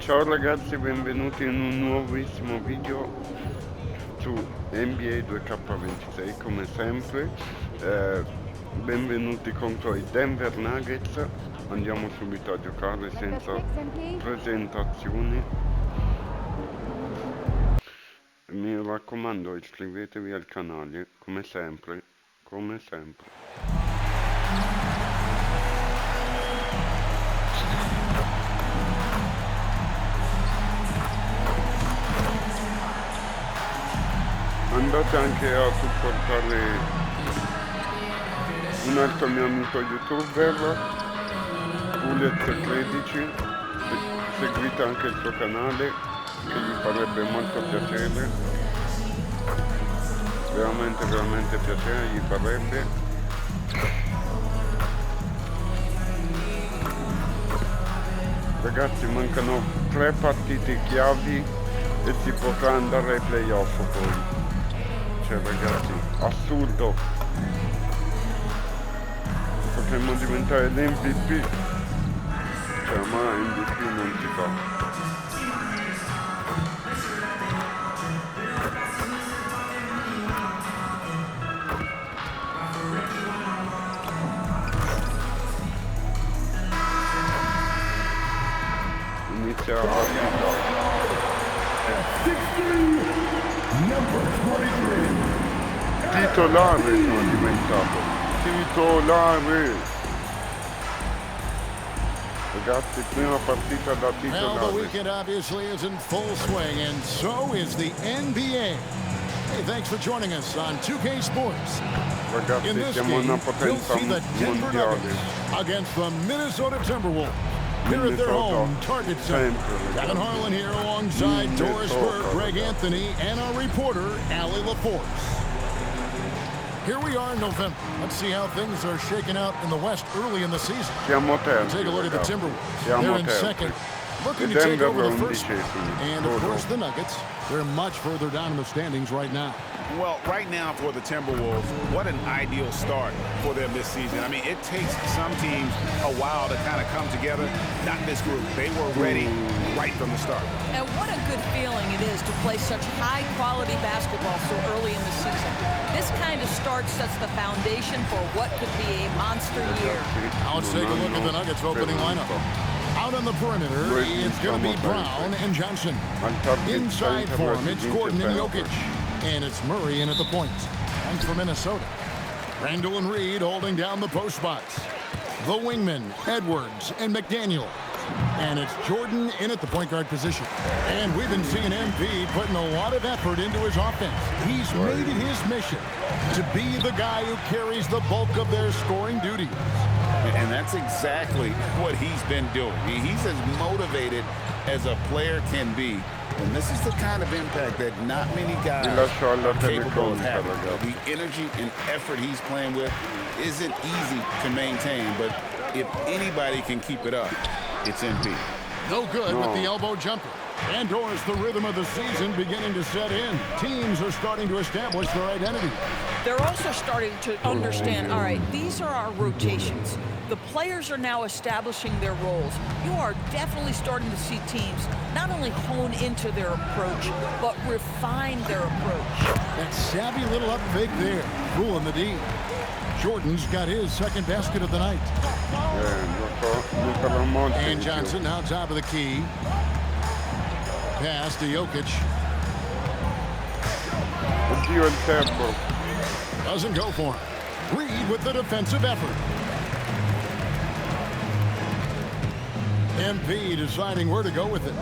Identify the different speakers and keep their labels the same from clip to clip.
Speaker 1: Ciao ragazzi, benvenuti in un nuovissimo video su NBA 2K26 come sempre. Benvenuti contro i Denver Nuggets. Andiamo subito a giocare senza presentazioni. Mi raccomando, iscrivetevi al canale come sempre. Andate anche a supportare un altro mio amico youtuber, Bullet13, seguite anche il suo canale che gli farebbe molto piacere, veramente piacere gli farebbe. Ragazzi, mancano 3 partite chiavi e si potrà andare ai playoff poi. Cioè ragazzi, assurdo, potremmo diventare l'MVP, cioè ma MVP non si fa. Inizia la partita. Titolare sono diventato, titolare. Ragazzi, prima partita da titolare.
Speaker 2: Well, the weekend obviously is in full swing, and so is the NBA. Hey, thanks for joining us on 2K Sports.
Speaker 1: Ragazzi,
Speaker 2: In this
Speaker 1: siamo una
Speaker 2: game,
Speaker 1: potenza
Speaker 2: you'll see the Denver
Speaker 1: mondiale.
Speaker 2: Nuggets against the Minnesota Timberwolves. Here at their home target center. Kevin Harlan here alongside Doris Burke, Greg Anthony, and our reporter, Allie LaForce. Here we are in November. Let's see how things are shaking out in the West early in the season.
Speaker 1: Siamo terzi,
Speaker 2: Take a look at the
Speaker 1: ragazzi.
Speaker 2: Timberwolves.
Speaker 1: Siamo
Speaker 2: They're in
Speaker 1: terzi.
Speaker 2: second, looking
Speaker 1: I
Speaker 2: to take
Speaker 1: Denver
Speaker 2: over the first.
Speaker 1: 11.
Speaker 2: And of course the Nuggets, they're much further down in the standings right now.
Speaker 3: Well, right now for the Timberwolves, what an ideal start for them this season. I mean, it takes some teams a while to kind of come together. Not this group. They were ready right from the start.
Speaker 4: And what a good feeling it is to play such high-quality basketball so early in the season. This kind of start sets the foundation for what could be a monster year.
Speaker 2: Now let's take a look at the Nuggets opening lineup. Out on the perimeter, it's going to be Brown and Johnson. Inside for him, it's Gordon and Jokic. And it's Murray in at the point. And for Minnesota, Randall and Reed holding down the post spots. The wingmen, Edwards and McDaniel. And it's Jordan in at the point guard position. And we've been seeing MP putting a lot of effort into his offense. He's made it his mission to be the guy who carries the bulk of their scoring duties.
Speaker 3: And that's exactly what he's been doing. He's as motivated as a player can be. And this is the kind of impact that not many guys are capable of having. The energy and effort he's playing with isn't easy to maintain, but if anybody can keep it up, it's MP.
Speaker 2: No good with the elbow jumper. And Doris, the rhythm of the season beginning to set in. Teams are starting to establish their identity.
Speaker 4: They're also starting to understand, all right, these are our rotations. The players are now establishing their roles. You are definitely starting to see teams not only hone into their approach, but refine their approach.
Speaker 2: That savvy little up fake there, fooling the D. Jordan's got his second basket of the night. And Johnson now top of the key. Pass to Jokic. Doesn't go for him. Reed with the defensive effort. MP deciding where to go with it.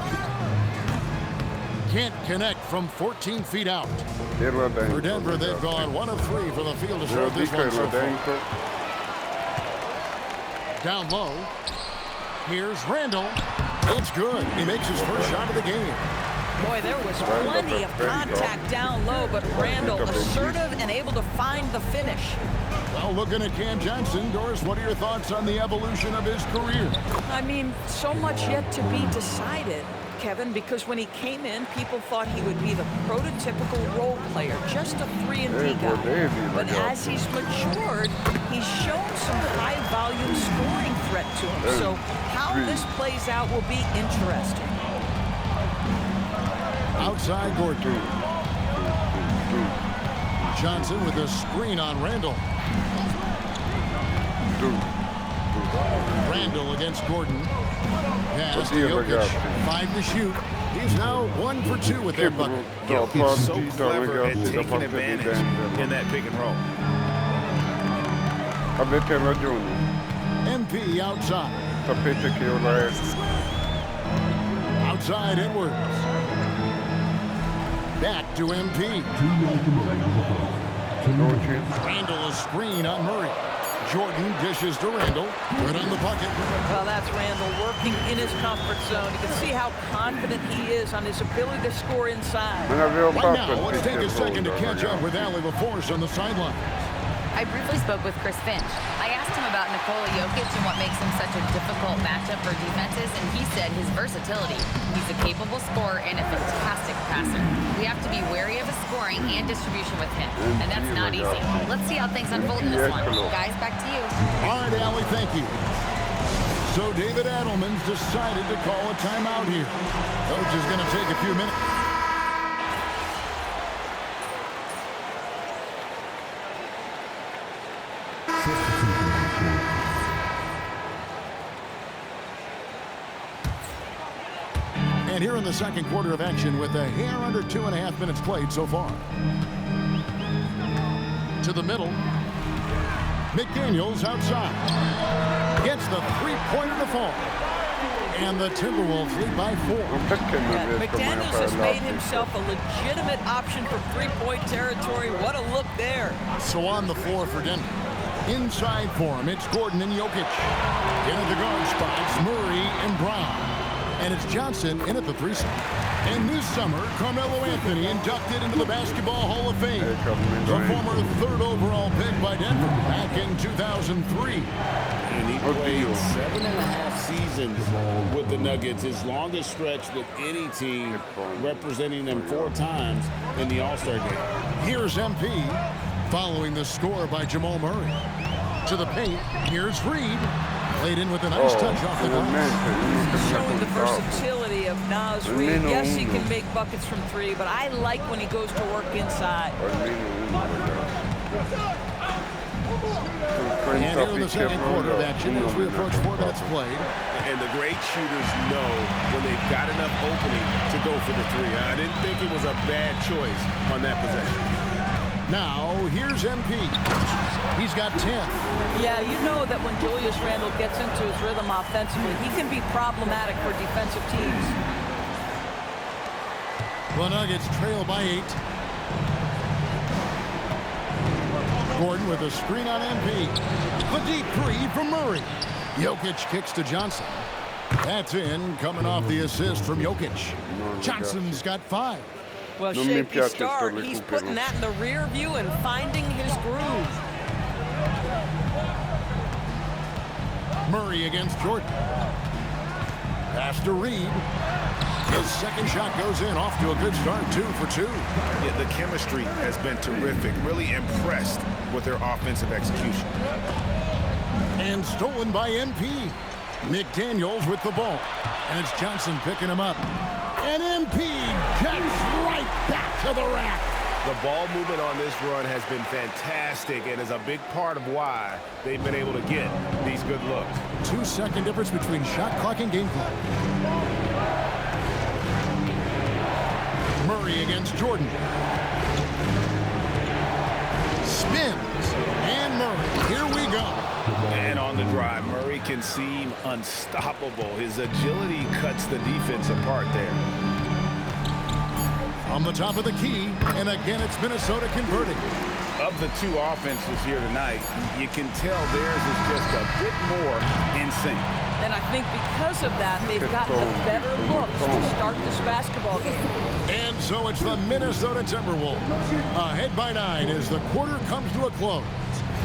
Speaker 2: Can't connect from 14 feet out. For Denver, they've gone 1 of 3 for the field to start this one so far. Down low. Here's Randall. It's good. He makes his first shot of the game.
Speaker 4: Boy, there was plenty of contact down low, but Randall assertive and able to find the finish.
Speaker 2: Well, looking at Cam Johnson, Doris, what are your thoughts on the evolution of his career?
Speaker 4: I mean, so much yet to be decided, Kevin, because when he came in, people thought he would be the prototypical role player, just a 3-and-D guy. But as he's matured, he's shown some high-volume scoring threat to him. So how this plays out will be interesting.
Speaker 2: Outside Gordon. Johnson with a screen on Randall. Randall against Gordon. Pass to Jokic. 5 to shoot. He's now 1 for 2 with that bucket.
Speaker 3: He's so clever at taking advantage in that pick and roll.
Speaker 1: Avete ragione.
Speaker 2: MP outside.
Speaker 1: Sapete che ora è.
Speaker 2: Outside Edwards. Back to MP. Randall a screen on Murray. Jordan dishes to Randall. Good on the bucket.
Speaker 4: Well, that's Randall working in his comfort zone. You can see how confident he is on his ability to score inside.
Speaker 2: Right now, let's take a second to catch up with Allie LaForce on the sideline.
Speaker 5: I briefly spoke with Chris Finch. I asked him about Nikola Jokic and what makes him such a difficult matchup for defenses, and he said his versatility. He's a capable scorer and a fantastic passer. We have to be wary of his scoring and distribution with him, and that's not easy. Let's see how things unfold in this one. Guys, back to you.
Speaker 2: All right, Allie, thank you. So David Adelman's decided to call a timeout here. Coach is going to take a few minutes. And here in the second quarter of action with a hair under 2.5 minutes played so far. To the middle. McDaniels outside. Gets the three-pointer to fall. And the Timberwolves lead by 4.
Speaker 4: Yeah, McDaniels has made himself a legitimate option from three-point territory. What a look there.
Speaker 2: So on the floor for Denver. Inside for him, it's Gordon and Jokic. In at the guard spots, Murray and Brown. And it's Johnson in at the 3-spot. And this summer, Carmelo Anthony inducted into the Basketball Hall of Fame. The former 3rd overall pick by Denver back in 2003.
Speaker 3: And he played 7.5 seasons with the Nuggets, his longest stretch with any team, representing them 4 times in the All-Star game.
Speaker 2: Here's MP, following the score by Jamal Murray. To the paint, here's Reed. Played in with a nice touch off the glass.
Speaker 4: Showing the versatility of Naz Reid. Yes, he can make buckets from 3, but I like when he goes to work inside.
Speaker 2: And here in the second quarter of action as we approach 4 minutes played.
Speaker 3: And the great shooters know when they've got enough opening to go for the 3. I didn't think it was a bad choice on that possession.
Speaker 2: Now, here's MP. He's got 10.
Speaker 4: Yeah, you know that when Julius Randle gets into his rhythm offensively, he can be problematic for defensive teams.
Speaker 2: The Nuggets trail by 8. Gordon with a screen on MP. The deep 3 from Murray. Jokic kicks to Johnson. That's in, coming off the assist from Jokic. Johnson's got 5.
Speaker 4: Well, shaky start. He's putting that in the rear view and finding his groove.
Speaker 2: Murray against Jordan. Pass to Reed. His second shot goes in, off to a good start, 2 for 2.
Speaker 3: Yeah, the chemistry has been terrific. Really impressed with their offensive execution.
Speaker 2: And stolen by MP. McDaniels with the ball. And it's Johnson picking him up. And MP gets right back to the rack.
Speaker 3: The ball movement on this run has been fantastic and is a big part of why they've been able to get these good looks.
Speaker 2: 2-second difference between shot clock and game clock. Murray against Jordan. Spins. And Murray. Here we go.
Speaker 3: And on the drive, Murray can seem unstoppable. His agility cuts the defense apart there.
Speaker 2: On the top of the key, and again it's Minnesota converting.
Speaker 3: Of the 2 offenses here tonight, you can tell theirs is just a bit more in sync.
Speaker 4: And I think because of that, they've gotten the better looks to start this basketball game.
Speaker 2: And so it's the Minnesota Timberwolves. Ahead by 9 as the quarter comes to a close.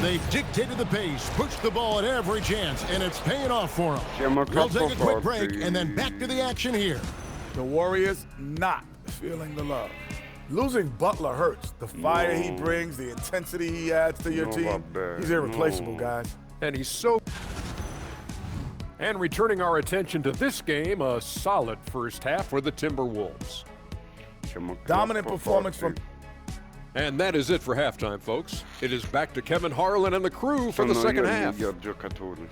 Speaker 2: They've dictated the pace, pushed the ball at every chance, and it's paying off for them. We'll take a quick break and then back to the action here.
Speaker 6: The Warriors not feeling the love. Losing Butler hurts. The fire he brings, the intensity he adds to your team, he's irreplaceable, guys.
Speaker 7: And he's so... And returning our attention to this game, a solid first half for the Timberwolves.
Speaker 6: Dominant performance from...
Speaker 7: And that is it for halftime, folks. It is back to Kevin Harlan and the crew for the second half.
Speaker 1: 14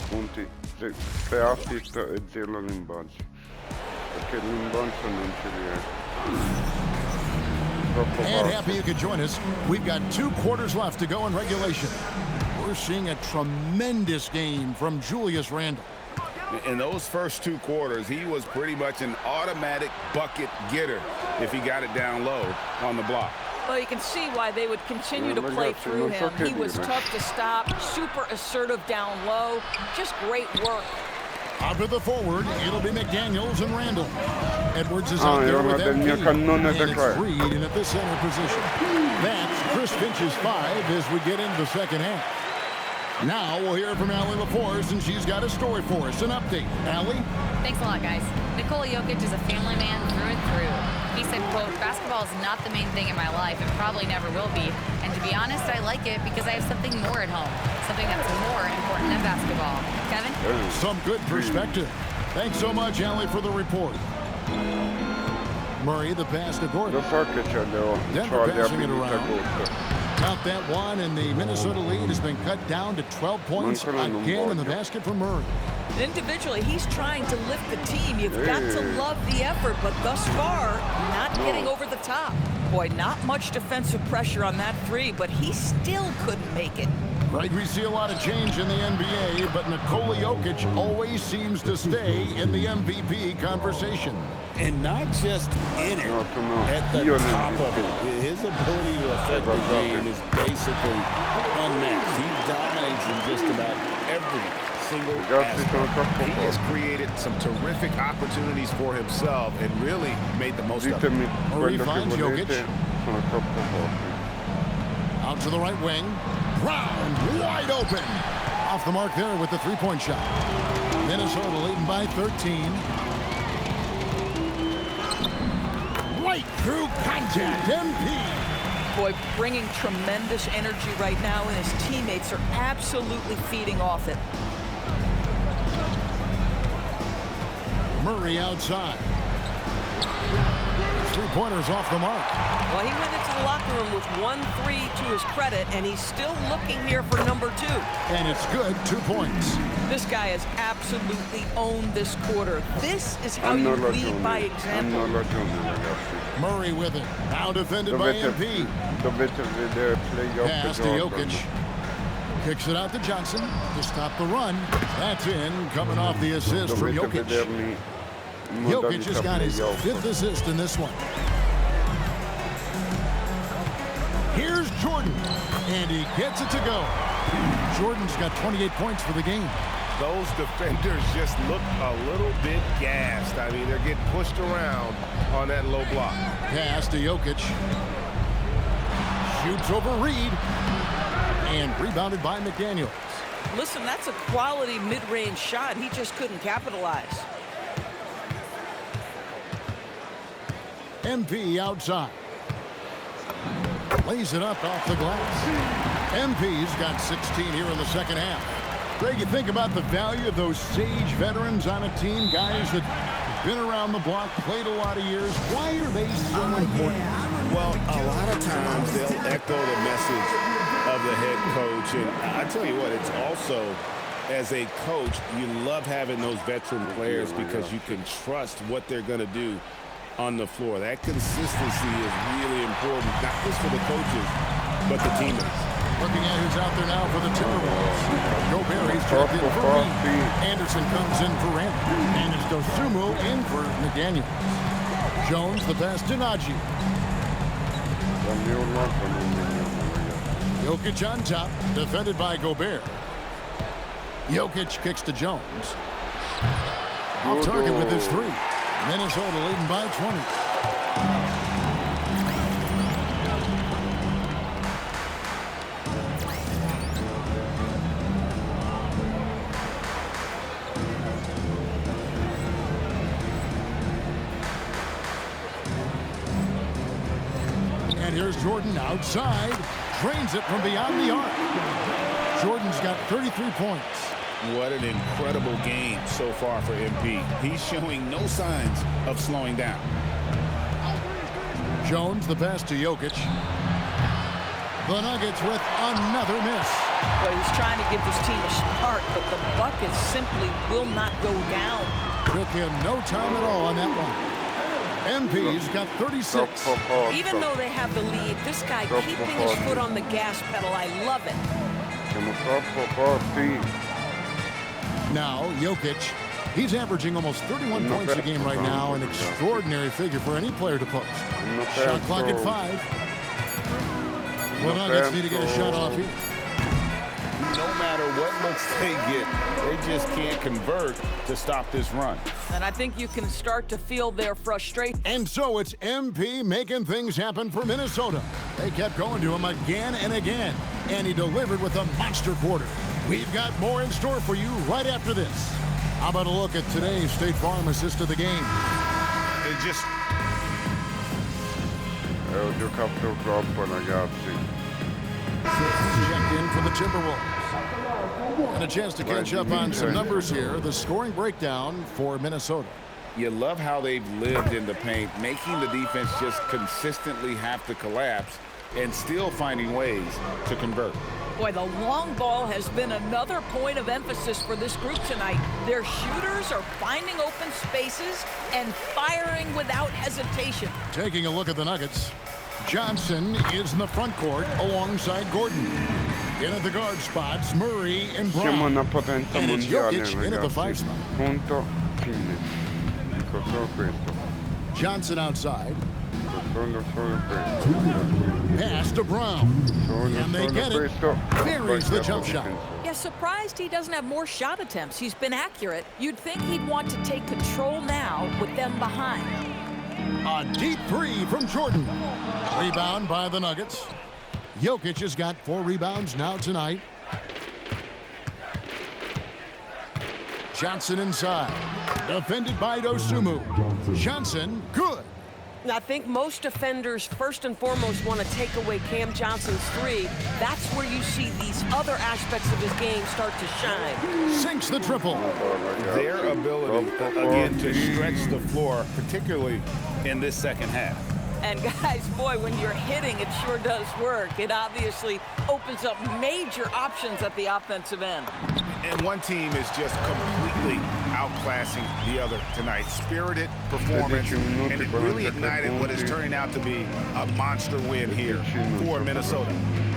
Speaker 1: punti, 3 assist e 0 rimbalzi. Perché il rimbalzo non ci riesce.
Speaker 2: And happy you could join us. We've got 2 quarters left to go in regulation. We're seeing a tremendous game from Julius Randle.
Speaker 3: In those first 2 quarters, he was pretty much an automatic bucket getter if he got it down low on the block.
Speaker 4: Well, you can see why they would continue to play through him. He was tough to stop, super assertive down low. Just great work.
Speaker 2: Out to the forward, it'll be McDaniels and Randall. Edwards is out there with MP, and it's Reed in at the center position. That's Chris Finch's 5 as we get into the second half. Now we'll hear from Allie LaForce, and she's got a story for us, an update. Allie?
Speaker 5: Thanks a lot, guys. Nikola Jokic is a family man through and through. He said, quote, basketball is not the main thing in my life and probably never will be. And to be honest, I like it because I have something more at home, something that's more important than basketball. Kevin?
Speaker 2: Some good perspective. Thanks so much, Allie, for the report. Murray, the pass to Gordon. Denver passing it around. Count that one, and the Minnesota lead has been cut down to 12 points again in the basket for Murray.
Speaker 4: Individually, he's trying to lift the team. You've got to love the effort, but thus far, not getting over the top. Boy, not much defensive pressure on that 3, but he still couldn't make it.
Speaker 2: Right, we see a lot of change in the NBA, but Nikola Jokic always seems to stay in the MVP conversation.
Speaker 3: And not just in it, at the top of it. His ability to affect the game is basically unmatched. He dominates in just about every single aspect. He has created some terrific opportunities for himself and really made the most of it.
Speaker 2: Murray finds Jokic. Out to the right wing. Brown wide open. Off the mark there with the three-point shot. Minnesota leading by 13. Right through contact. MP.
Speaker 4: Boy, bringing tremendous energy right now, and his teammates are absolutely feeding off it.
Speaker 2: Murray outside. Three-pointers off the mark.
Speaker 8: Well, he went into the locker room with 1-3 to his credit, and he's still looking here for number 2.
Speaker 2: And it's good, 2 points.
Speaker 4: This guy has absolutely owned this quarter. This is how you lead by example.
Speaker 2: Murray with it. Now defended by MP. Pass to Jokic. Kicks it out to Johnson to stop the run. That's in, coming off the assist from Jokic. Jokic has got his 5th assist in this one. Here's Jordan, and he gets it to go. Jordan's got 28 points for the game.
Speaker 9: Those defenders just look a little bit gassed. I mean, they're getting pushed around on that low block.
Speaker 2: Pass to Jokic. Shoots over Reed, and rebounded by McDaniels.
Speaker 4: Listen, that's a quality mid-range shot. He just couldn't capitalize.
Speaker 2: MP outside. Lays it up off the glass. MP's got 16 here in the second half. Greg, you think about the value of those sage veterans on a team, guys that have been around the block, played a lot of years. Why are they so important?
Speaker 3: Well, a lot of times they'll echo the message of the head coach. And I tell you what, it's also, as a coach, you love having those veteran players because you can trust what they're going to do on the floor. That consistency is really important, not just for the coaches, but the teammates.
Speaker 2: Looking at who's out there now for the Timberwolves. Gobert, he's checked in for Reed. Anderson comes in for Randall. And it's Dosumu in for McDaniels. Jones, the pass to Najee. Jokic on top, defended by Gobert. Jokic kicks to Jones. Off target with his 3. Minnesota leading by 20. And here's Jordan outside. Drains it from beyond the arc. Jordan's got 33 points.
Speaker 3: What an incredible game so far for MP. He's showing no signs of slowing down.
Speaker 2: Jones, the pass to Jokic. The Nuggets with another miss.
Speaker 4: Well, he's trying to give this team a spark, but the buckets simply will not go down.
Speaker 2: Took him no time at all on that one. MP's got 36.
Speaker 4: Even though they have the lead, this guy keeping his foot on the gas pedal, I love it.
Speaker 2: Now, Jokic, he's averaging almost 31 points a game right now, an extraordinary figure for any player to post. Shot clock at 5. The Nuggets need to get a shot off here.
Speaker 3: No matter what looks they get, they just can't convert to stop this run.
Speaker 4: And I think you can start to feel their frustration.
Speaker 2: And so it's MP making things happen for Minnesota. They kept going to him again and again, and he delivered with a monster quarter. We've got more in store for you right after this. How about a look at today's State Farm assist of the game?
Speaker 9: It just...
Speaker 1: Ho giocato troppo, ragazzi.
Speaker 2: Checked in for the Timberwolves. And a chance to catch up on some numbers here. The scoring breakdown for Minnesota.
Speaker 3: You love how they've lived in the paint, making the defense just consistently have to collapse and still finding ways to convert.
Speaker 4: Boy, the long ball has been another point of emphasis for this group tonight. Their shooters are finding open spaces and firing without hesitation.
Speaker 2: Taking a look at the Nuggets. Johnson is in the front court alongside Gordon. In at the guard spots, Murray and Brown.
Speaker 1: Siamo una potenza
Speaker 2: And it's
Speaker 1: mondiale,
Speaker 2: Jokic in at the 5
Speaker 1: ragazzi.
Speaker 2: spot.
Speaker 1: Punto, fine. Dico solo questo.
Speaker 2: Johnson outside.
Speaker 1: Solo questo.
Speaker 2: Pass to Brown. And they get it. Buries the jump shot.
Speaker 4: Yeah, surprised he doesn't have more shot attempts. He's been accurate. You'd think he'd want to take control now with them behind.
Speaker 2: A deep 3 from Jordan. Rebound by the Nuggets. Jokic has got 4 rebounds now tonight. Johnson inside. Defended by Dosunmu. Johnson, good.
Speaker 8: I think most defenders, first and foremost, want to take away Cam Johnson's 3. That's where you see these other aspects of his game start to shine.
Speaker 2: Sinks the triple.
Speaker 3: Their ability, again, to stretch the floor, particularly in this second half.
Speaker 4: And guys, boy, when you're hitting, it sure does work. It obviously opens up major options at the offensive end.
Speaker 9: And one team is just completely outclassing the other tonight. Spirited performance, and it really ignited what is turning out to be a monster win here for Minnesota.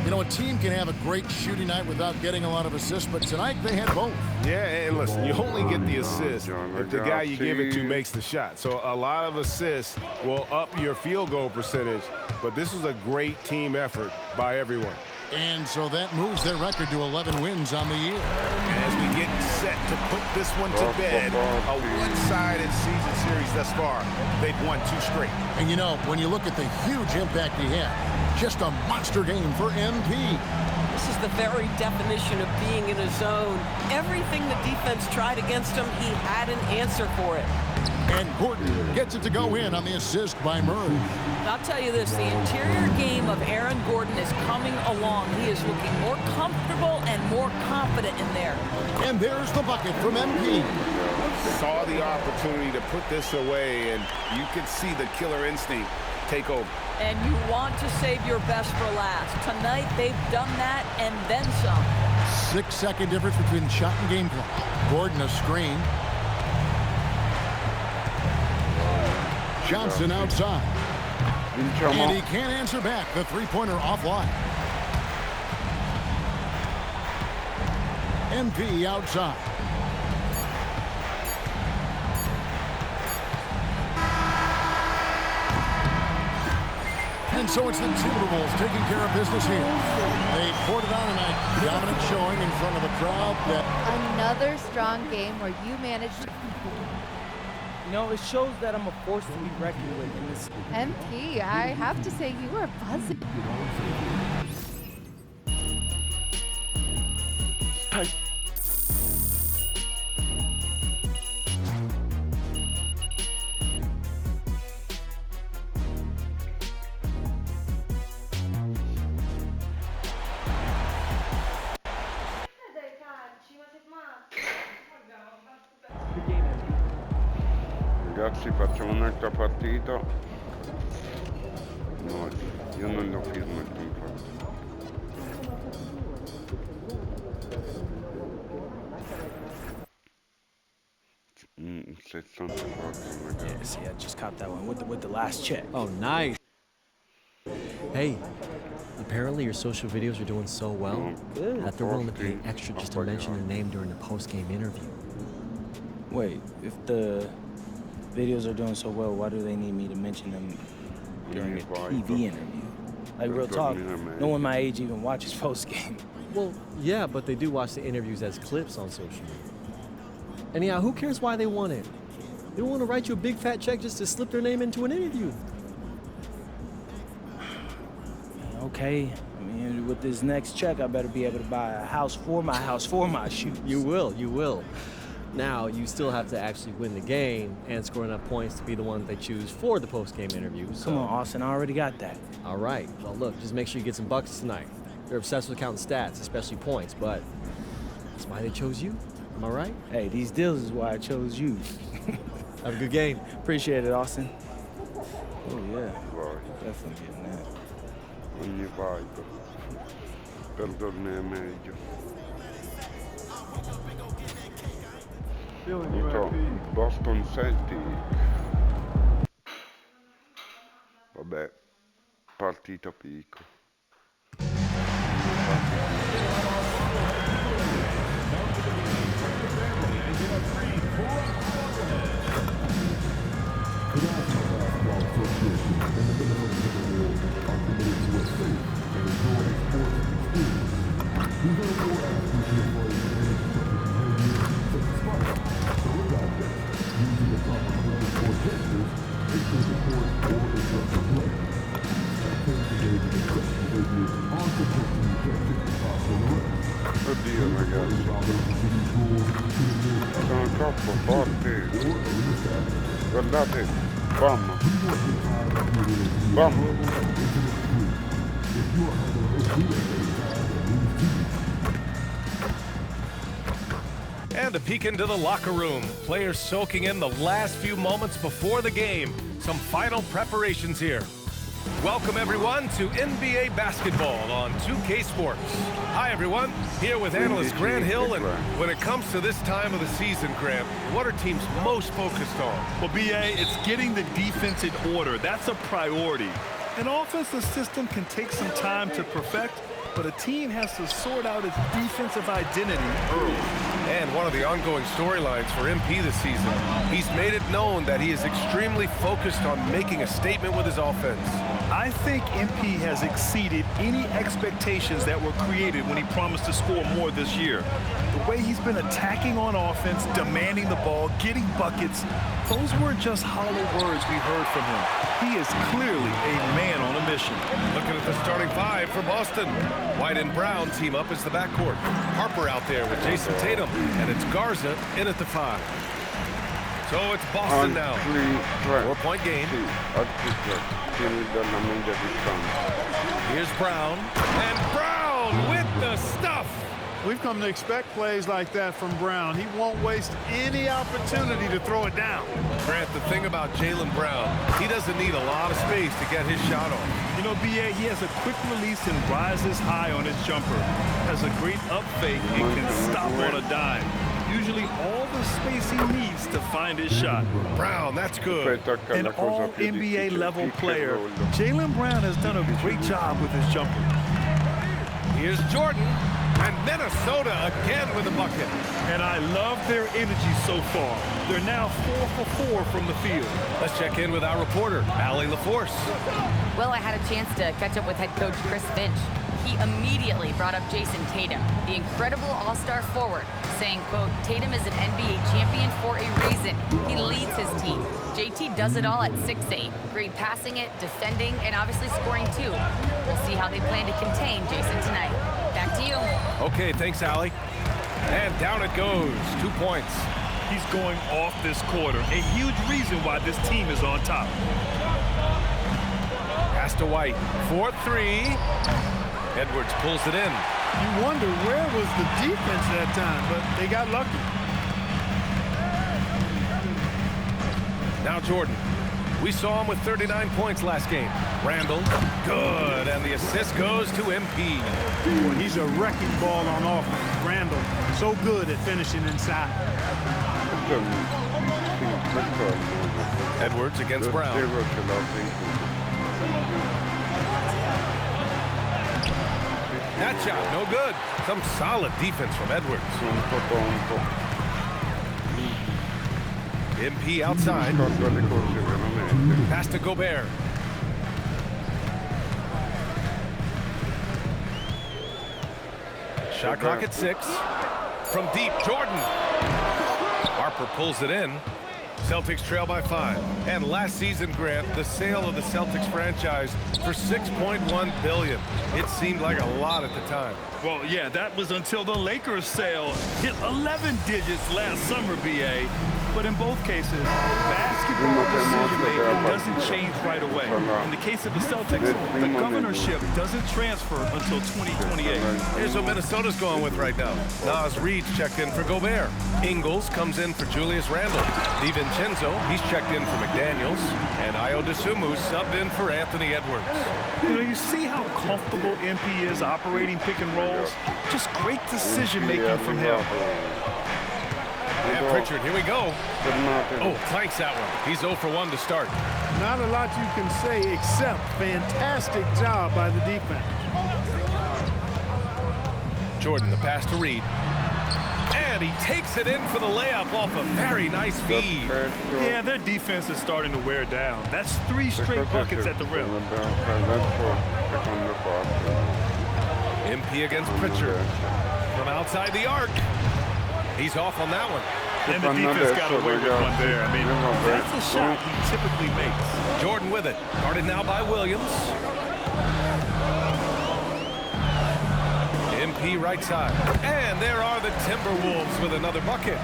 Speaker 2: You know, a team can have a great shooting night without getting a lot of assists, but tonight they had both.
Speaker 9: Yeah, and listen, you only get the assist if the guy you give it to makes the shot. So a lot of assists will up your field goal percentage, but this was a great team effort by everyone.
Speaker 2: And so that moves their record to 11 wins on the year.
Speaker 9: And as we get set to put this one to bed, a one-sided season series thus far, they've won 2 straight.
Speaker 2: And you know, when you look at the huge impact he had, just a monster game for MP.
Speaker 8: This is the very definition of being in a zone. Everything the defense tried against him, he had an answer for it.
Speaker 2: And Gordon gets it to go in on the assist by Murray.
Speaker 4: I'll tell you this, the interior game of Aaron Gordon is coming along. He is looking more comfortable and more confident in there.
Speaker 2: And there's the bucket from MP.
Speaker 3: Saw the opportunity to put this away, and you could see the killer instinct take over.
Speaker 4: And you want to save your best for last. Tonight, they've done that and then some.
Speaker 2: 6-second difference between shot and game clock. Gordon a screen. Johnson outside. And he can't answer back. The three-pointer offline. MP outside. And so it's the Timberwolves taking care of business here. They poured it on tonight. Dominant showing in front of a crowd that...
Speaker 10: Another strong game where you managed to...
Speaker 11: You know, it shows that I'm a force to be reckoned with in this.
Speaker 10: MP, I have to say you are buzzing.
Speaker 1: Ragazzi, facciamo un'altra partita. No, io non lo firmo il contratto. 64 magari.
Speaker 11: Yeah, see, I just caught that one with the last check.
Speaker 12: Oh, nice. Hey, apparently your social videos are doing so well that they're willing to pay extra just to mention your name during the post-game interview.
Speaker 11: Wait, if the videos are doing so well, why do they need me to mention them during a TV interview? Like, real talk, no one my age even watches post-game.
Speaker 12: Well, yeah, but they do watch the interviews as clips on social media. Anyhow, who cares why they want it? They don't want to write you a big fat check just to slip their name into an interview.
Speaker 11: Okay, I mean, with this next check, I better be able to buy a house for my shoes.
Speaker 12: You will. Now, you still have to actually win the game and score enough points to be the one they choose for the post-game interview. So.
Speaker 11: Come on, Austin, I already got that.
Speaker 12: All right. Well, look, just make sure you get some buckets tonight. They're obsessed with counting stats, especially points, but that's why they chose you. Am I right?
Speaker 11: Hey, these deals is why I chose you.
Speaker 12: Have a good game.
Speaker 11: Appreciate it, Austin. Oh, yeah. Definitely getting that.
Speaker 1: Ogni vibe per dormire meglio. Non so, Boston Celtics. Vabbè, partita piccola. Oddio ragazzi, sono troppo forti. Guardate, bam, bam.
Speaker 13: And a peek into the locker room. Players soaking in the last few moments before the game. Some final preparations here. Welcome everyone to NBA basketball on 2K Sports. Hi everyone, here with analyst Grant Hill, and when it comes to this time of the season, Grant, what are teams most focused on?
Speaker 14: Well, BA, it's getting the defense in order. That's a priority. An offensive system can take some time to perfect, but a team has to sort out its defensive identity early.
Speaker 13: And one of the ongoing storylines for MP this season, he's made it known that he is extremely focused on making a statement with his offense.
Speaker 14: I think MP has exceeded any expectations that were created when he promised to score more this year. The way he's been attacking on offense, demanding the ball, getting buckets, those weren't just hollow words we heard from him. He is clearly a man on a mission.
Speaker 13: Looking at the starting five for Boston. White and Brown team up as the backcourt. Harper out there with Jason Tatum, and it's Garza in at the 5. So it's Boston now. 4-point game. Here's Brown, and Brown with the stuff.
Speaker 15: We've come to expect plays like that from Brown. He won't waste any opportunity to throw it down.
Speaker 13: Grant, the thing about Jaylen Brown, he doesn't need a lot of space to get his shot off.
Speaker 14: You know, BA, he has a quick release and rises high on his jumper. Has a great up fake and can stop on a dime. Usually all the space he needs to find his shot.
Speaker 13: Brown, that's good.
Speaker 14: An all-NBA level player. Jaylen Brown has done a great job with his jumper.
Speaker 13: Here's Jordan. And Minnesota again with a bucket.
Speaker 14: And I love their energy so far. They're now 4 for 4 from the field.
Speaker 13: Let's check in with our reporter, Allie LaForce.
Speaker 5: Well, I had a chance to catch up with head coach Chris Finch. He immediately brought up Jason Tatum, the incredible all-star forward, saying, quote, Tatum is an NBA champion for a reason. He leads his team. JT does it all at 6'8", great passing it, defending, and obviously scoring too. We'll see how they plan to contain Jason tonight. Back to you.
Speaker 13: Okay, thanks, Allie. And down it goes, 2 points.
Speaker 14: He's going off this quarter, a huge reason why this team is on top.
Speaker 13: Pass to White, 4-3. Edwards pulls it in.
Speaker 15: You wonder where was the defense that time, but they got lucky.
Speaker 13: Now Jordan. We saw him with 39 points last game. Randall, good, and the assist goes to MP.
Speaker 15: Well, he's a wrecking ball on offense. Randall, so good at finishing inside.
Speaker 13: Edwards against Brown. That shot, no good. Some solid defense from Edwards. MP outside. Pass to Gobert. Shot clock at 6. From deep, Jordan. Harper pulls it in. Celtics trail by 5. And last season, Grant, the sale of the Celtics franchise for $6.1 billion. It seemed like a lot at the time.
Speaker 14: Well, yeah, that was until the Lakers sale hit 11 digits last summer, BA. But in both cases, basketball decision-making doesn't change right away. In the case of the Celtics, the governorship doesn't transfer until 2028.
Speaker 13: Here's what Minnesota's going with right now. Naz Reid's checked in for Gobert. Ingles comes in for Julius Randle. DiVincenzo, he's checked in for McDaniels. And Ayo Dosunmu subbed in for Anthony Edwards.
Speaker 14: You know, you see how comfortable MP is operating pick and rolls? Just great decision-making from him.
Speaker 13: And Pritchard, here we go. Oh, clanks that one. He's 0 for 1 to start.
Speaker 15: Not a lot you can say except fantastic job by the defense.
Speaker 13: Jordan, the pass to Reid. And he takes it in for the layup off a very nice feed.
Speaker 14: Yeah, their defense is starting to wear down. That's 3 straight buckets at the rim.
Speaker 13: MP against Pritchard. From outside the arc. He's off on that one.
Speaker 14: And the defense got away with one there. I mean, that's a shot he typically makes.
Speaker 13: Jordan with it. Guarded now by Williams. MP right side. And there are the Timberwolves with another bucket.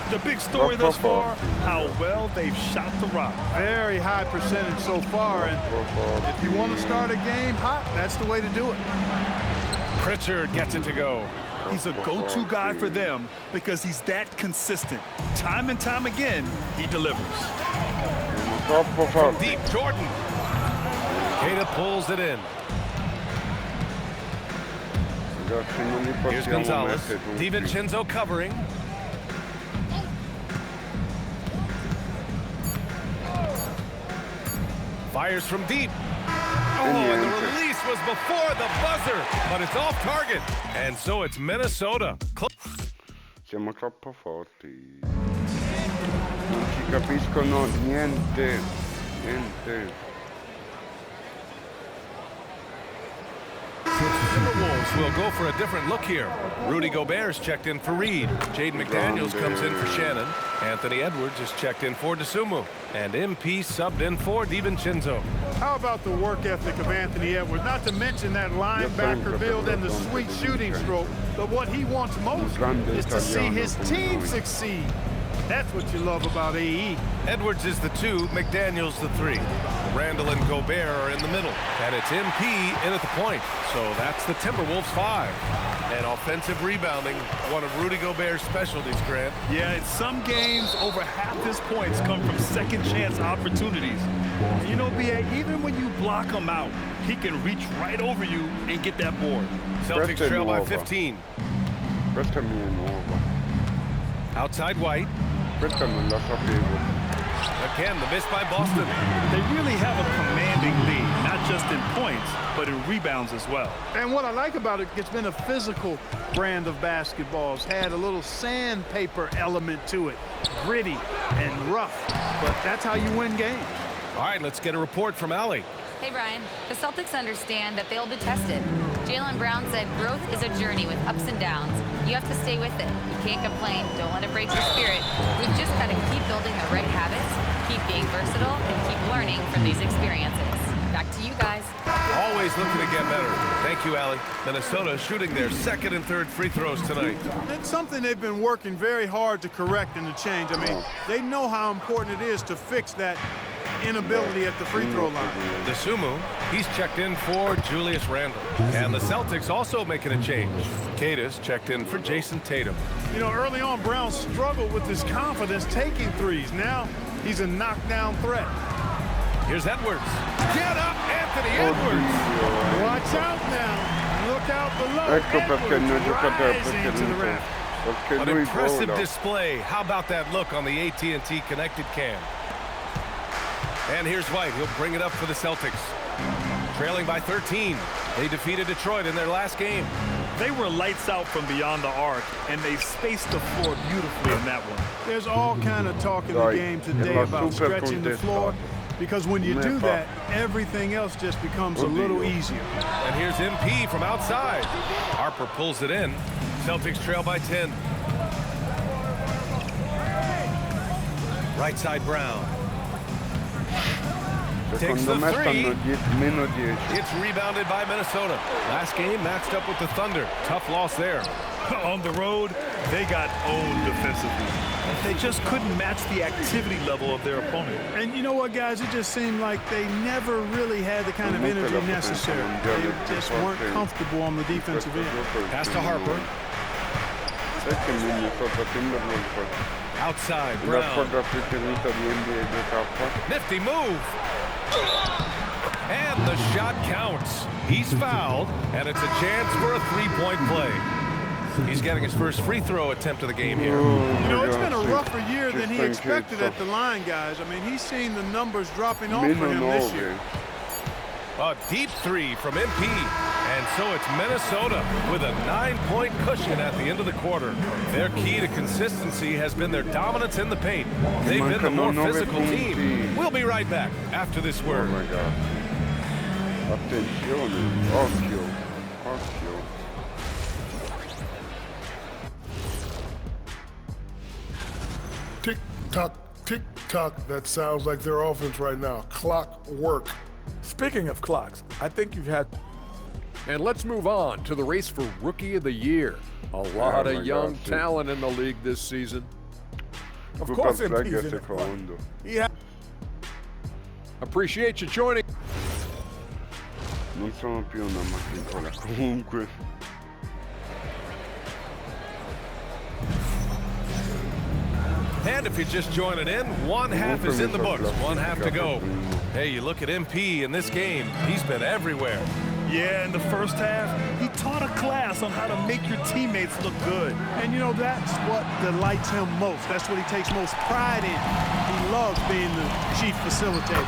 Speaker 14: The big story thus far, how well they've shot the rock.
Speaker 15: Very high percentage so far. And if you want to start a game hot, that's the way to do it.
Speaker 13: Pritchard gets it to go.
Speaker 14: He's a go-to guy for them because he's that consistent. Time and time again, he delivers.
Speaker 13: From deep, Jordan. Queta pulls it in. Here's Gonzalez. DiVincenzo covering. Fires from deep. Oh, and the release was before the buzzer, but it's off target. And so it's Minnesota.
Speaker 1: Siamo troppo forti. Non ci capiscono niente.
Speaker 13: Timberwolves will go for a different look here. Rudy Gobert's checked in for Reid. Jaden McDaniels comes in for Shannon. Anthony Edwards is checked in for Dosunmu. And MP subbed in for DiVincenzo.
Speaker 15: How about the work ethic of Anthony Edwards? Not to mention that linebacker build and the sweet shooting stroke. But what he wants most is to see his team succeed. That's what you love about AE.
Speaker 13: Edwards is the 2, McDaniels the 3. Randall and Gobert are in the middle. And it's MP in at the point. So that's the Timberwolves 5. And offensive rebounding, one of Rudy Gobert's specialties, Grant.
Speaker 14: Yeah, in some games, over half his points come from second chance opportunities. You know, BA, even when you block him out, he can reach right over you and get that board.
Speaker 13: Celtics trail by 15. Outside White. Again, the miss by Boston.
Speaker 14: They really have a commanding lead, not just in points, but in rebounds as well.
Speaker 15: And what I like about it, it's been a physical brand of basketball. It's had a little sandpaper element to it, gritty and rough, but that's how you win games.
Speaker 13: All right, let's get a report from Allie.
Speaker 5: Hey, Brian. The Celtics understand that they'll be tested. Jaylen Brown said growth is a journey with ups and downs. You have to stay with it. You can't complain. Don't let it break your spirit. We've just got to keep building the right habits, keep being versatile, and keep learning from these experiences. Back to you guys.
Speaker 13: Always looking to get better. Thank you, Allie. Minnesota shooting their second and third free throws tonight.
Speaker 15: It's something they've been working very hard to correct and to change. I mean, they know how important it is to fix that inability at the free throw line.
Speaker 13: Dosunmu, he's checked in for Julius Randle. And the Celtics also making a change. Queta's checked in for Jason Tatum.
Speaker 15: You know, early on, Brown struggled with his confidence taking threes. Now he's a knockdown threat.
Speaker 13: Here's Edwards. Get up, Anthony Edwards.
Speaker 15: Watch out now. Look out below.
Speaker 1: Ecco perché il mio giocatore
Speaker 15: Rising to the
Speaker 1: preferito.
Speaker 15: raft.
Speaker 1: Perché
Speaker 13: An
Speaker 1: lui
Speaker 13: impressive
Speaker 1: vola.
Speaker 13: display. How about that look on the AT&T connected cam? And here's White. He'll bring it up for the Celtics. Trailing by 13. They defeated Detroit in their last game.
Speaker 14: They were lights out from beyond the arc, and they spaced the floor beautifully in that one.
Speaker 15: There's all kind of talk in the game today about stretching the floor, because when you do that, everything else just becomes a little easier.
Speaker 13: And here's MP from outside. Harper pulls it in. Celtics trail by 10. Right side Brown. Takes the three. It's rebounded by Minnesota. Last game matched up with the Thunder. Tough loss there.
Speaker 14: On the road, they got owned defensively. They just couldn't match the activity level of their opponent.
Speaker 15: And you know what, guys? It just seemed like they never really had the kind of energy necessary. They just weren't comfortable on the defensive end.
Speaker 13: Pass to Harper. Outside, Brown. Nifty move. And the shot counts. He's fouled, and it's a chance for a three-point play. He's getting his first free throw attempt of the game here.
Speaker 15: You know, it's been a rougher year than he expected at the line, guys. I mean, he's seen the numbers dropping off for him this year.
Speaker 13: A deep three from MP. And so it's Minnesota with a 9-point cushion at the end of the quarter. Their key to consistency has been their dominance in the paint. They've been the more physical team. We'll be right back after this word.
Speaker 1: Oh my God. Attenzione. Occhio. Occhio.
Speaker 16: Tick tock. That sounds like their offense right now. Clock work.
Speaker 6: Speaking of clocks, I think you've had...
Speaker 7: And let's move on to the race for Rookie of the Year. A lot of young talent in the league this season.
Speaker 6: Of course, MP's in it. Yeah.
Speaker 7: Appreciate you joining.
Speaker 1: Non sono più una matricola, comunque.
Speaker 13: And if you're just joining in, one half is in the books, one half to go. Hey, you look at MP in this game, he's been everywhere.
Speaker 14: Yeah, in the first half, he taught a class on how to make your teammates look good.
Speaker 15: And you know, that's what delights him most. That's what he takes most pride in. He loves being the chief facilitator.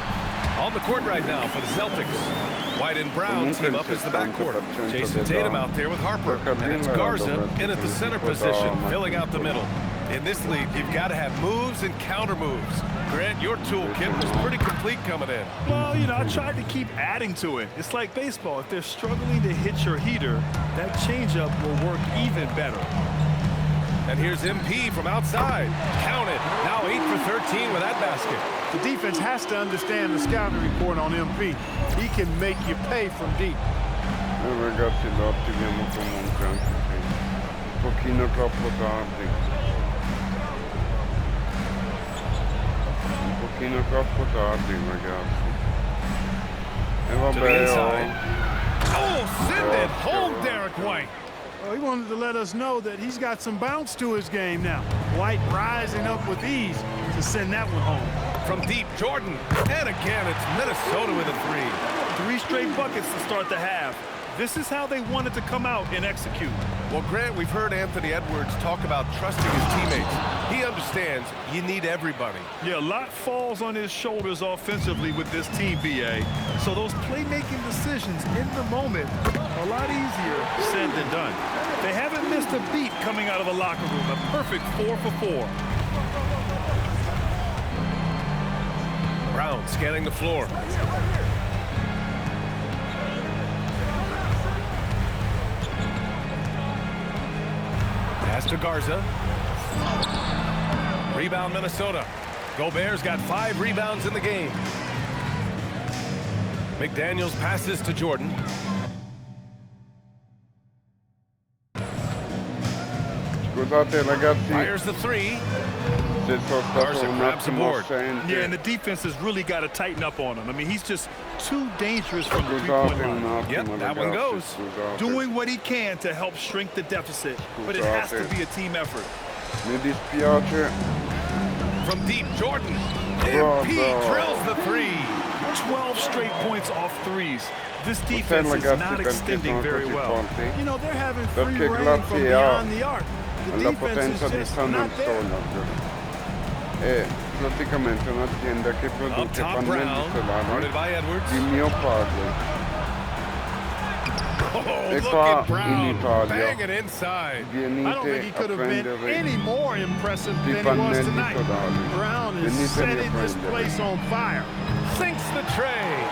Speaker 13: On the court right now for the Celtics. White and Brown team up as the backcourt. Jason Tatum out there with Harper. And it's Garza in at the center position, filling out the middle. In this league, you've got to have moves and counter moves. Grant, your toolkit was pretty complete coming in.
Speaker 14: Well, you know, I tried to keep adding to it. It's like baseball. If they're struggling to hit your heater, that changeup will work even better.
Speaker 13: And here's MP from outside. Count it. Now 8 for 13 with that basket.
Speaker 15: The defense has to understand the scouting report on MP. He can make you pay from deep.
Speaker 1: Ragazzi, lo attiviamo comunque anche qui. Un pochino troppo tardi. Un pochino troppo tardi, ragazzi. E vabbè,
Speaker 13: oh, send it home, Derek White.
Speaker 15: Well, he wanted to let us know that he's got some bounce to his game now. White rising up with ease to send that one home.
Speaker 13: From deep, Jordan. And again, it's Minnesota with a
Speaker 14: 3 straight buckets to start the half. This is how they wanted to come out and execute.
Speaker 13: Well, Grant, we've heard Anthony Edwards talk about trusting his teammates. He understands you need everybody.
Speaker 14: Yeah, a lot falls on his shoulders offensively with this team, BA. So those playmaking decisions in the moment are a lot easier said than done. They haven't missed a beat coming out of the locker room. A perfect 4 for 4.
Speaker 13: Brown scanning the floor. Pass to Garza. Rebound Minnesota. Gobert's got 5 rebounds in the game. McDaniels passes to Jordan.
Speaker 1: Scusate ragazzi.
Speaker 13: Fires the 3.
Speaker 1: Garza grabs
Speaker 13: the board.
Speaker 14: Yeah, and the defense has really got to tighten up on him. I mean, he's just too dangerous from the three-point line.
Speaker 13: Yep, that one goes.
Speaker 14: Doing what he can to help shrink the deficit, but it has to be a team effort.
Speaker 1: Mi dispiace.
Speaker 13: From deep, Jordan. MP drills the 3.
Speaker 14: 12 straight points off threes. This defense is not extending very well.
Speaker 15: You know, they're having free reign from beyond the arc. The defense is just not there.
Speaker 1: È praticamente un'azienda che produce pannelli solari di mio padre. E qua in Italia venite a prendere
Speaker 15: any more impressive
Speaker 1: i
Speaker 15: than he was
Speaker 1: pannelli
Speaker 15: tonight.
Speaker 1: solari.
Speaker 15: Brown is
Speaker 1: Veniteli a
Speaker 15: setting this
Speaker 1: prendere.
Speaker 15: place on fire.
Speaker 13: Sinks the tray.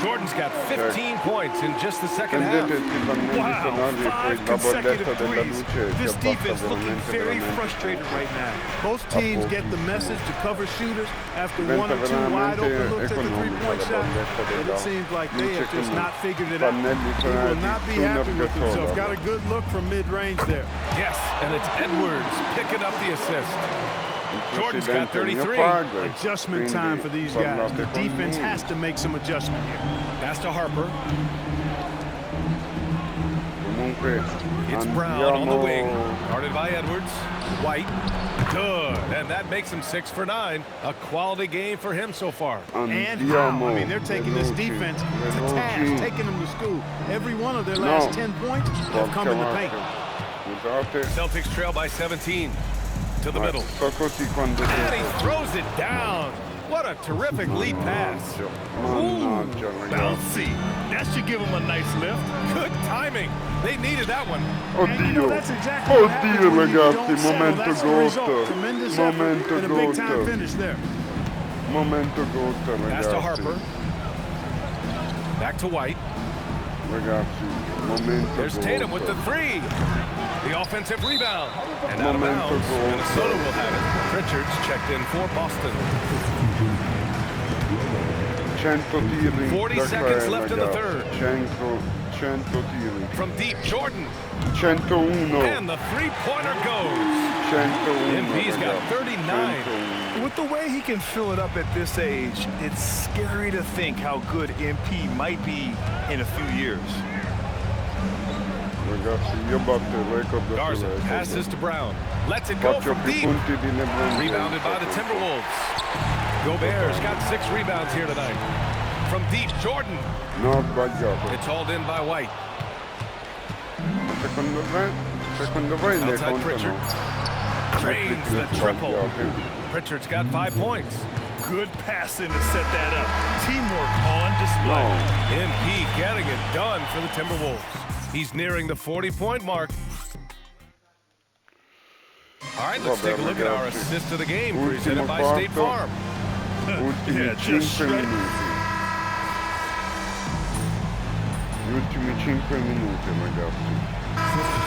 Speaker 13: Jordan's got 15 points in just the second half.
Speaker 1: Prendete questi pannelli solari e poi la bolletta della luce si
Speaker 14: This
Speaker 1: abbassa
Speaker 14: defense looking
Speaker 1: veramente
Speaker 14: very
Speaker 1: veramente.
Speaker 14: frustrated right now.
Speaker 15: Most teams get the message to cover shooters after one or two wide open looks at the three-point shot. But it seems like they have just not figured it out. He will not be happy with himself. Got a good look from mid-range there.
Speaker 13: Yes, and it's Edwards picking up the assist. Jordan's got 33.
Speaker 15: Adjustment time for these guys. The defense has to make some adjustment here.
Speaker 13: Pass to Harper.
Speaker 1: Comunque
Speaker 13: It's Brown on the wing. Guarded by Edwards. White. Good. And that makes him 6 for 9. A quality game for him so far.
Speaker 15: And how? I mean, they're taking this defense to task, taking them to school. Every one of their last 10 points have come in the paint.
Speaker 13: Celtics trail by 17. To the middle. And he throws it down. What a terrific lead pass.
Speaker 14: Ooh, bouncy. That should give him a nice lift.
Speaker 13: Good timing. They needed that one.
Speaker 1: Oddio, oddio ragazzi, momento GOAT, momento GOAT, momento GOAT ragazzi.
Speaker 13: Pass to Harper. Back to White.
Speaker 1: Ragazzi, momento
Speaker 13: There's
Speaker 1: GOAT.
Speaker 13: Tatum with the three. The offensive rebound. And out of bounds. Minnesota will have it. Pritchard's checked in for Boston.
Speaker 1: 100 tiri
Speaker 13: 40
Speaker 1: da
Speaker 13: seconds
Speaker 1: tre,
Speaker 13: left in the
Speaker 1: ragazzi.
Speaker 13: third.
Speaker 1: 100 tiri.
Speaker 13: From deep, Jordan.
Speaker 1: 101.
Speaker 13: And the three-pointer goes.
Speaker 1: 101.
Speaker 13: MP's got 39.
Speaker 14: With the way he can fill it up at this age, it's scary to think how good MP might be in a few years.
Speaker 1: Ragazzi, io batto il record
Speaker 13: Garza passes to Brown. Lets it go from deep. Rebounded by the Timberwolves. Gobert's got 6 rebounds here tonight. From deep, Jordan.
Speaker 1: No, sbagliato.
Speaker 13: It's hauled in by White.
Speaker 1: Secondo voi ne
Speaker 13: Outside Pritchard.
Speaker 1: contano?
Speaker 13: Drains the triple. Pritchard's got 5 points.
Speaker 14: Good passing to set that up. Teamwork on display.
Speaker 13: MP getting it done for the Timberwolves. He's nearing the 40-point mark. All right, let's take a look at our assist of the game presented by State Farm.
Speaker 1: Ultimi 5 minuti. Gli ultimi 5 minuti, ragazzi.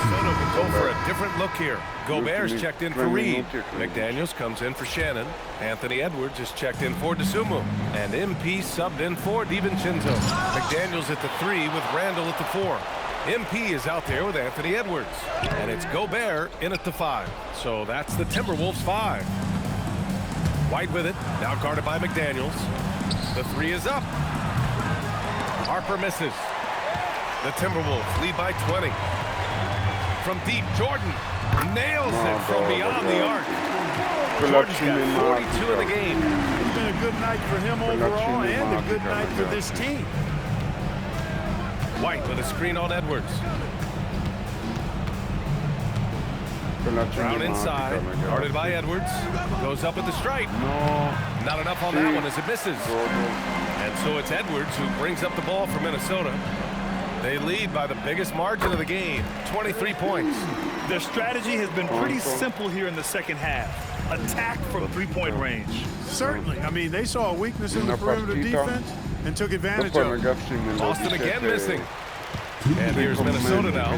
Speaker 13: Soto can go for a different look here. Gobert's checked in for Reed. McDaniels comes in for Shannon. Anthony Edwards is checked in for DeSumo. And MP subbed in for DiVincenzo. McDaniels at the 3 with Randall at the 4. MP is out there with Anthony Edwards. And it's Gobert in at the 5. So that's the Timberwolves 5. White with it. Now guarded by McDaniels. The 3 is up. Harper misses. The Timberwolves lead by 20. From deep, Jordan nails it from beyond the arc. Jordan's got 42 in the game.
Speaker 15: It's been a good night for him overall and a good night for this team.
Speaker 13: White with a screen on Edwards. Brown inside, guarded by Edwards. Goes up at the stripe.
Speaker 1: No.
Speaker 13: Not enough on that one as it misses. And so it's Edwards who brings up the ball for Minnesota. They lead by the biggest margin of the game, 23 points.
Speaker 14: Their strategy has been pretty simple here in the second half. Attack from three-point range.
Speaker 15: Certainly. I mean, they saw a weakness in the perimeter defense and took advantage of it.
Speaker 13: Boston again missing. And here's Minnesota now.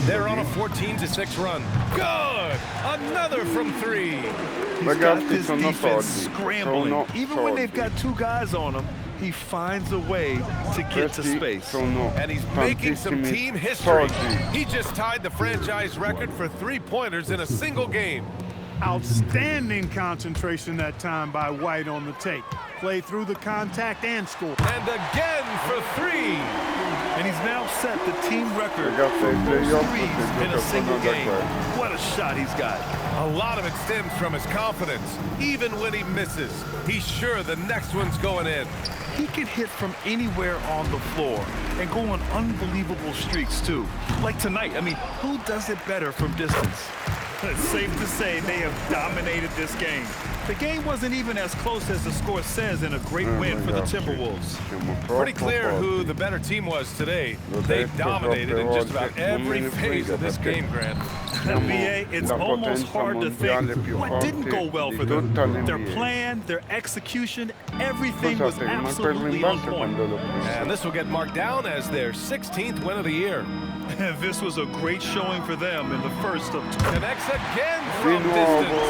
Speaker 13: They're on a 14-6 run. Good! Another from 3.
Speaker 14: He's got this defense scrambling. Even when they've got 2 guys on him, he finds a way to get to space.
Speaker 13: And he's making some team history. He just tied the franchise record for 3-pointers in a single game.
Speaker 15: Outstanding concentration that time by White on the take. play through the contact and score.
Speaker 13: And again for three.
Speaker 14: And he's now set the team record for most threes in a single game. What a shot he's got.
Speaker 13: A lot of it stems from his confidence. Even when he misses, he's sure the next one's going in.
Speaker 14: He can hit from anywhere on the floor and go on unbelievable streaks, too. Like tonight, I mean, who does it better from distance? It's safe to say they have dominated this game. The game wasn't even as close as the score says in a great win for the Timberwolves.
Speaker 13: Pretty clear who the better team was today. They dominated in just about every phase of this game, Grant.
Speaker 14: NBA, it's almost hard to think what didn't go well for them. Their plan, their execution, everything was absolutely on point.
Speaker 13: And this will get marked down as their 16th win of the year.
Speaker 14: This was a great showing for them in the first of two.
Speaker 13: Connects again from distance.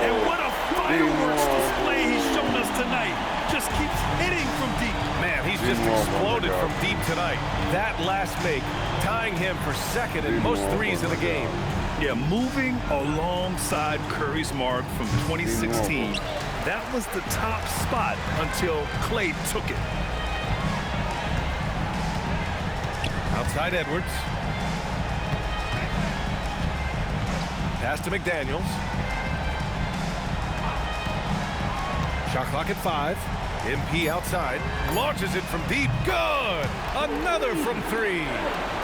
Speaker 14: And what a fireworks display he's shown us tonight. Just keeps hitting from deep.
Speaker 13: Man, he's just exploded from deep tonight. That last make, tying him for second in most threes in the game.
Speaker 14: Yeah, moving alongside Curry's mark from 2016. That was the top spot until Clay took it.
Speaker 13: Outside Edwards. Pass to McDaniels. Shot clock at 5. MP outside. Launches it from deep. Good! Another from 3.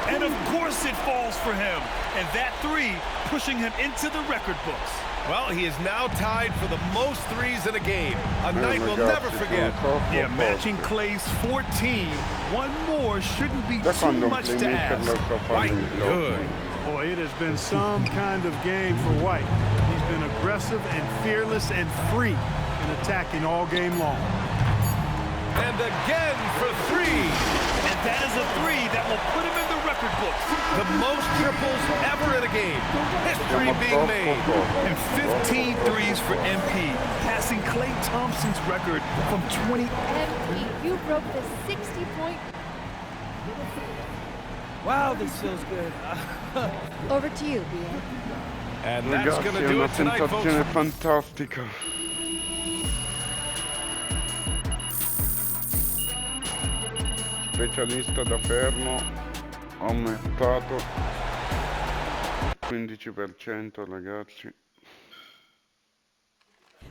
Speaker 14: And of course it falls for him. And that 3 pushing him into the record books.
Speaker 13: Well, he is now tied for the most threes in a game. A night we'll never forget.
Speaker 14: Yeah, matching Clay's 14. One more shouldn't be too much to ask.
Speaker 13: White, good.
Speaker 15: Boy, it has been some kind of game for White. He's been aggressive and fearless and free in attacking all game long.
Speaker 13: And again for 3.
Speaker 14: And that is a 3 that will put him in the record books.
Speaker 13: The most triples ever in a game. History being made.
Speaker 14: And 15 threes for MP, passing Klay Thompson's record from 20.
Speaker 10: MP, you broke the 60-point.
Speaker 11: Wow, this feels good.
Speaker 10: Over to you, Ian.
Speaker 13: And that's going to do it tonight, folks.
Speaker 1: Fantastica. Specialista da fermo, aumentato 15%, ragazzi.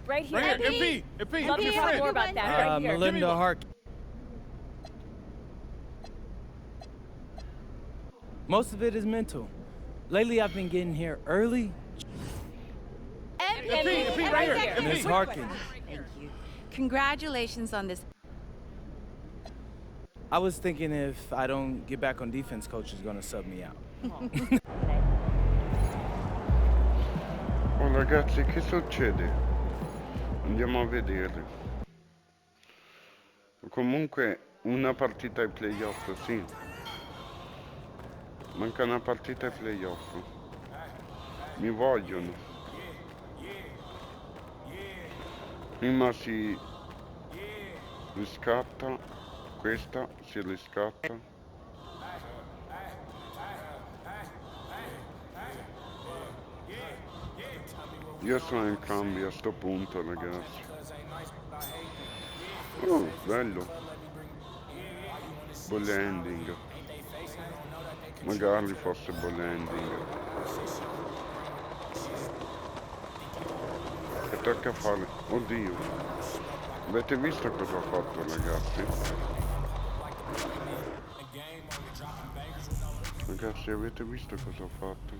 Speaker 17: Right here.
Speaker 8: MP.
Speaker 17: Love to talk more about that. Right here.
Speaker 11: Melinda Hark. Most of it is mental. Lately, I've been getting here early.
Speaker 17: MP, right here.
Speaker 11: Ms. Harkin.
Speaker 17: Thank you. Congratulations on this.
Speaker 11: I was thinking if I don't get back on defense, coach is going to sub me out.
Speaker 1: Oh ragazzi, che succede? Andiamo a vedere. Comunque una partita ai playoff, sì. Manca una partita ai playoff. Mi vogliono. Prima si riscatta, questa si riscatta. Io sono in cambio a sto punto, ragazzi. Oh, bello. Ball handling. Magari fosse ball handling. Che tocca fare? Oddio. Avete visto cosa ho fatto, ragazzi? Ragazzi, avete visto cosa ho fatto?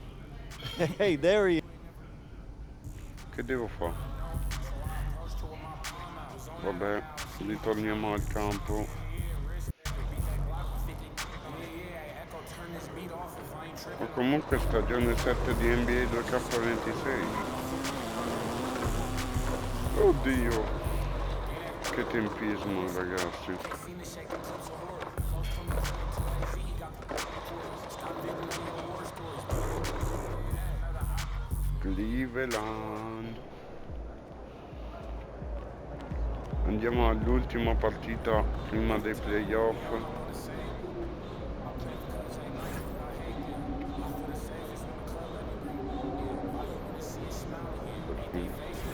Speaker 11: Hey, there he is.
Speaker 1: Che devo fare? Vabbè, ritorniamo al campo. O comunque stagione 7 di NBA 2K26. Oddio, che tempismo, ragazzi. Cleveland. Andiamo all'ultima partita prima dei playoff.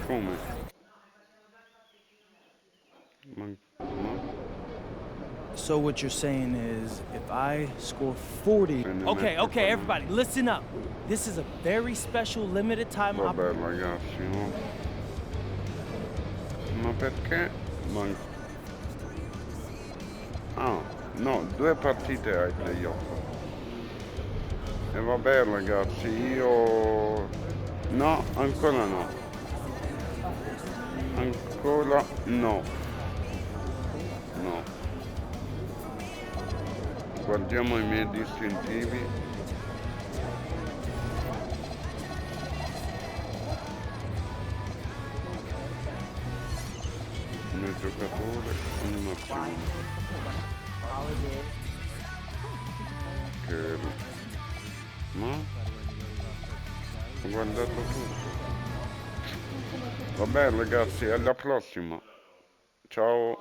Speaker 1: Come?
Speaker 11: So what you're saying is, if I score 40... Okay, everybody, listen up. This is a very special limited time
Speaker 1: Vabbè ragazzi, no? Ma perché? Ah, no, 2 partite ai playoff. E vabbè ragazzi, io... No, ancora no. Ancora no. No. Guardiamo i miei distintivi. Il mio giocatore, animazione. Che... Ma? Ho guardato tutto. Vabbè ragazzi, alla prossima. Ciao.